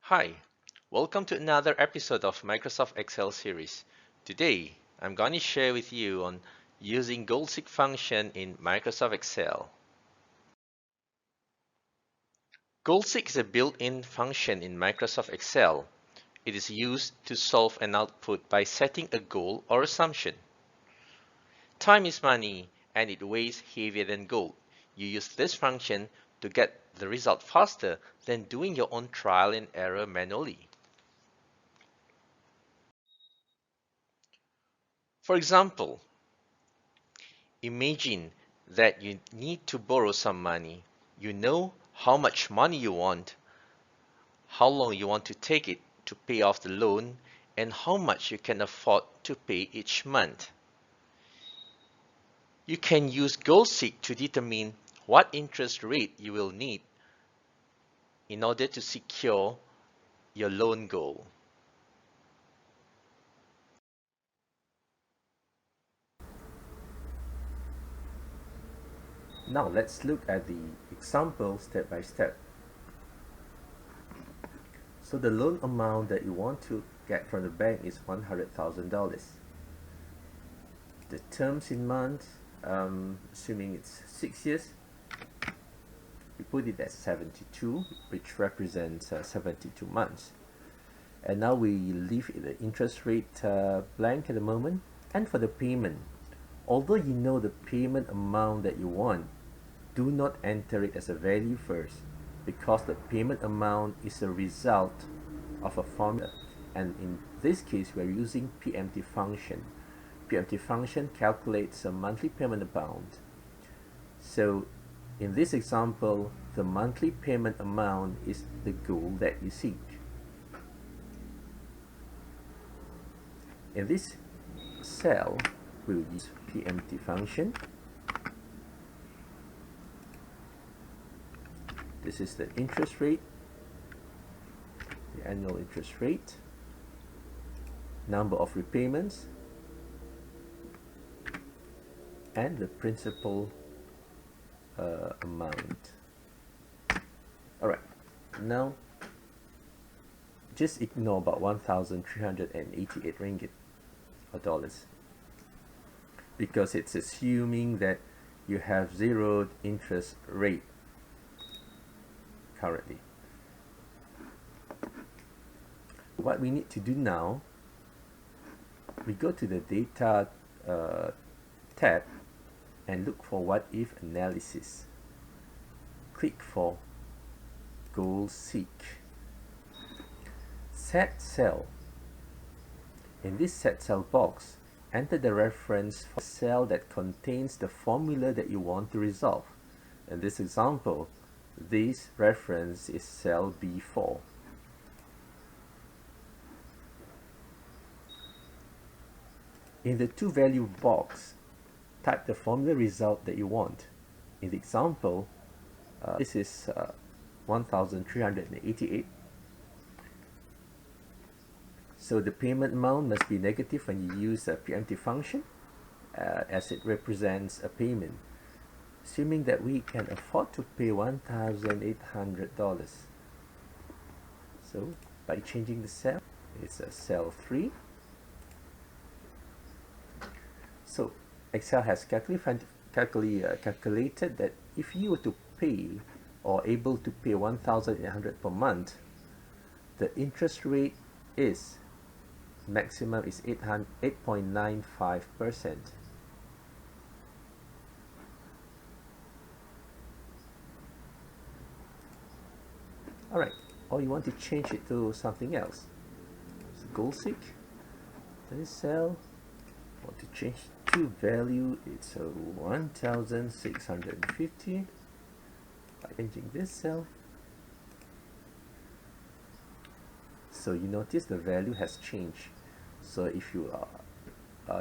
Hi, welcome to another episode of Microsoft Excel series. Today, I'm going to share with you on using goal-seek function in Microsoft Excel. Goal-seek is a built-in function in Microsoft Excel. It is used to solve an output by setting a goal or assumption. Time is money and it weighs heavier than gold. You use this function to get the result faster than doing your own trial and error manually. For example, imagine that you need to borrow some money. You know how much money you want, how long you want to take it to pay off the loan, and how much you can afford to pay each month. You can use goal-seek to determine what interest rate you will need in order to secure your loan goal. Now let's look at the example step by step. So the loan amount that you want to get from the bank is $100,000. The terms in months, assuming it's 6 years, we put it at 72, which represents 72 months. And now we leave the interest rate blank at the moment. And for the payment, although you know the payment amount that you want, do not enter it as a value first, because the payment amount is a result of a formula, and in this case we are using PMT function. PMT function calculates a monthly payment amount. So in this example, the monthly payment amount is the goal that you seek. In this cell, we'll use PMT function. This is the interest rate, the annual interest rate, number of repayments, and the principal amount. Alright, now just ignore about 1,388 ringgit or dollars, because it's assuming that you have zeroed interest rate currently. What we need to do now, we go to the data tab and look for what if analysis. Click for goal seek. Set cell. In this set cell box, enter the reference for the cell that contains the formula that you want to resolve. In this example, this reference is cell B4. In the to value box, type the formula result that you want. In the example, this is 1,388. So the payment amount must be negative when you use a PMT function, as it represents a payment, assuming that we can afford to pay $1,800. So by changing the cell, it's a cell 3. So Excel has calculated that if you were to pay or able to pay 1,800 per month, the interest rate is maximum is 8.95%. Alright, or you want to change it to something else. So goal seek, this cell, want to change to value, it's 1,650 by changing this cell. So you notice the value has changed. So if you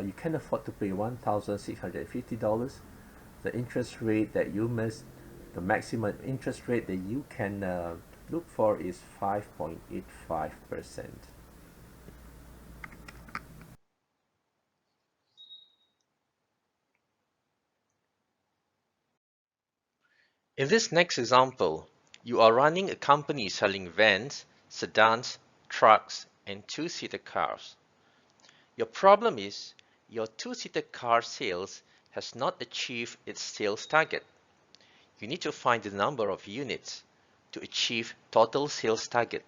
you can afford to pay $1,650, the interest rate that you must, the maximum interest rate that you can look for is 5.85%. In this next example, you are running a company selling vans, sedans, trucks, and two-seater cars. Your problem is your two-seater car sales has not achieved its sales target. You need to find the number of units to achieve total sales target,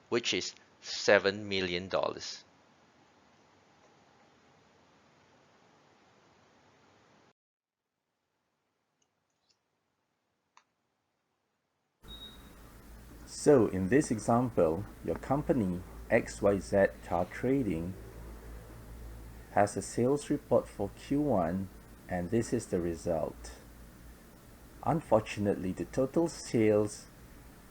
which is $7 million. So in this example, your company XYZ Car Trading has a sales report for Q1 and this is the result. Unfortunately, the total sales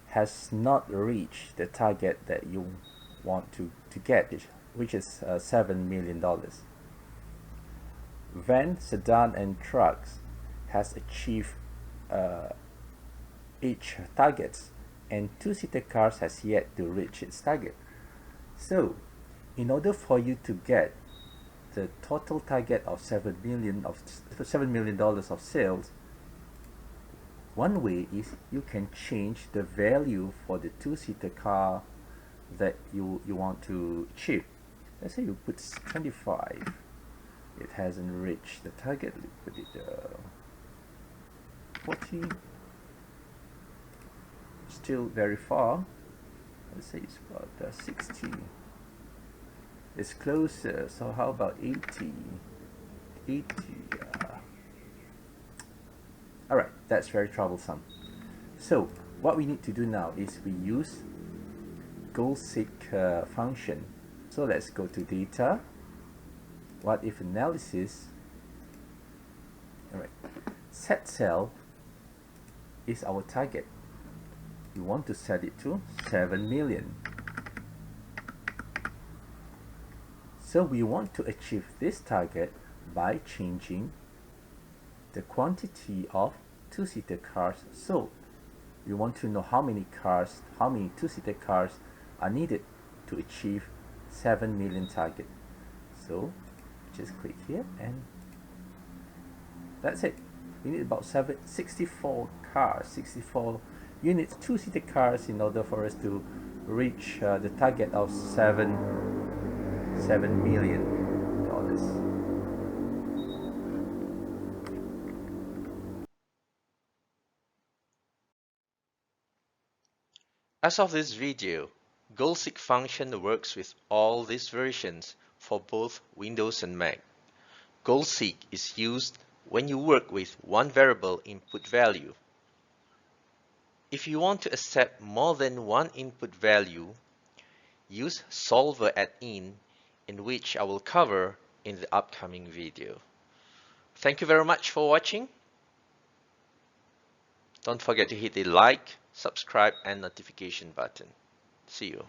has not reached the target that you want to get, which is $7 million. Van, sedan and trucks has achieved each targets, and two-seater cars has yet to reach its target. So in order for you to get the total target of $7 million of sales, one way is you can change the value for the two-seater car that you want to achieve. Let's say you put 25. It hasn't reached the target. We put it 40. Still very far. Let's say it's about 60. It's closer. So how about 80? 80. Alright, that's very troublesome. So what we need to do now is we use goal-seek function. So let's go to data, what if analysis. Alright, set cell is our target. We want to set it to 7 million. So we want to achieve this target by changing the quantity of two-seater cars sold. We want to know how many two-seater cars are needed to achieve 7 million target. So just click here and that's it. We need about 64 units, two-seater cars, in order for us to reach the target of $7 million. As of this video, goal-seek function works with all these versions for both Windows and Mac. Goal-seek is used when you work with one variable input value. If you want to accept more than one input value, use solver in which I will cover in the upcoming video. Thank you very much for watching. Don't forget to hit the like, subscribe and notification button. See you.